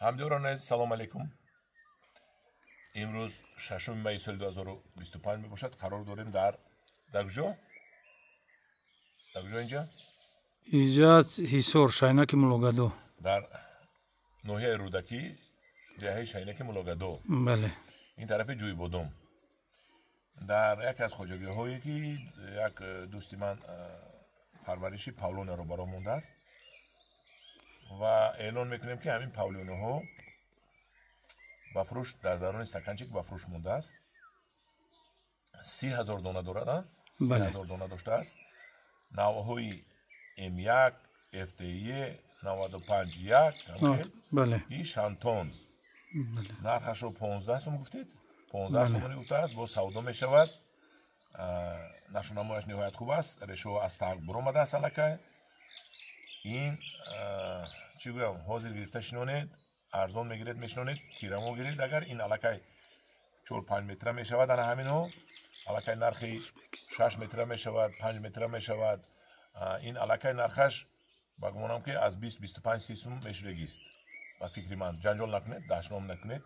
ҳамдиёрони азиз, салом алейкум. имрӯз 6 майи соли 2025 мебошад. Қарор дорем дар куҷо инҷа инҷа ҳисор шайнаки мулогадо, дар ноҳияи рӯдакӣ, деҳаи шайнаки мулогадо, бале, ин тарафи ҷӯйбодом, дар яке аз хоҷагиҳое ки як дӯсти ман парвариши павлонеро баро мондааст ва эълон мекунем ки ҳамин павлонаҳо ба фурӯш дар дарони стаканчик ба фурӯш мондааст. 30,000 дона дорад, 30,000 дона доштааст. навъҳои М1, FTE 95-1 бале, и шантон. нархашро 15 сум гуфтед, 15 сомонӣ гуфтааст. бо савдо мешавад. нашонамояш ниҳоят хуб аст. решоҳо аз тағ буромадааст аллакай. ин чӣ гӯям, ҳозир гирифта шинонед, арзон мегиред мешинонед, тирамо гиред. агар ин аллакай 4-5 метра мешавад, ана ҳаминҳо аллакай нархи 6 метра мешавад, 5 метра мешавад. ин аллакай нархаш ба гумонам ки аз 20-25 сум мешудагист. ба фикри ман ҷанҷол накунед, дашном накунед.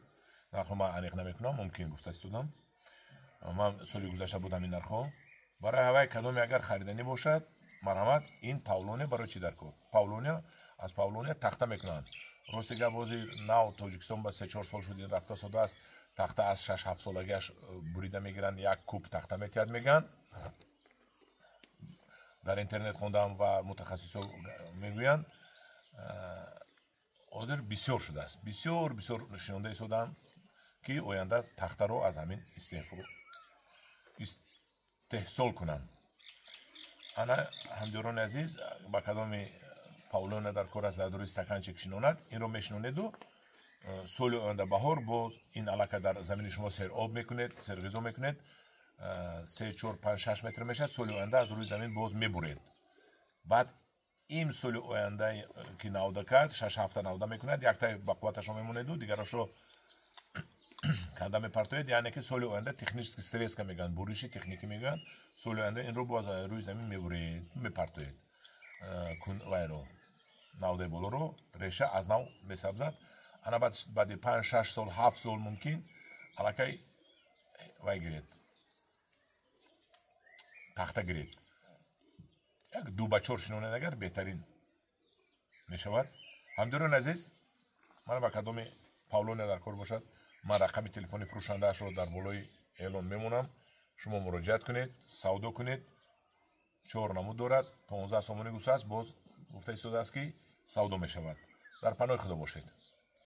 нархҳо ман аниқ намекунам, мумкин гуфта истодам. ман соли гузашта будам ин нархҳо. барои ҳавай кадоме агар хариданӣ бошад, марҳамат, ин павлония барои чӣ дар кор? Павлония, аз павлония тахта мекунанд. рости гап бози нав тоҷикистон ба 3-4 сол шуд ин рафта сода аст. тахта аз 6-7 солагиаш бурида мегиранд, як куб тахта метиҳад мегӯянд. дар интернет хондам ва мутахассисо мегӯянд. ҳозир бисёр шудааст. бисёр шинонда истодам ки оянда тахтаро аз ҳамин истеҳсол кунанд. ана ҳамдиёрони азиз, ба кадоми павлония дар кор аст дар дорои стаканчик шинонад, инро мешинонеду соли оянда баҳор боз ин аллакай дар замини шумо сероб мекунед, серғизо мекунед, 3-4-5-6 метр мешавад. соли оянда аз рӯи замин боз мебуред. баъд ин соли оянда ки навда кард, 6-7 навда мекунад, яктай ба қувваташо мемонеду, дигарашро канда мепартоед. яъне ки соли оянда технически срезка мегӯянд, буриши техникӣ мегӯянд. соли оянда инро боз рӯи замин мебуред, мепартоед. вайро навдаи болоро реша аз нав месабзад. ана баъди 5-6 сол 7 сол мумкин аллакай вай гиред, тахта гиред. як 2-4 шинонед агар беҳтарин мешавад. ҳамдиёрони азиз, мана ба кадоми павлония дар кор бошад, ман рақами телефони фурӯшандаашро дар болои эълон мемонам. шумо муроҷиат кунед, савдо кунед. 4 намуд дорад, 15 сомонӣ гуфтааст, боз гуфта истодааст ки савдо мешавад. дар паноҳи худо бошед.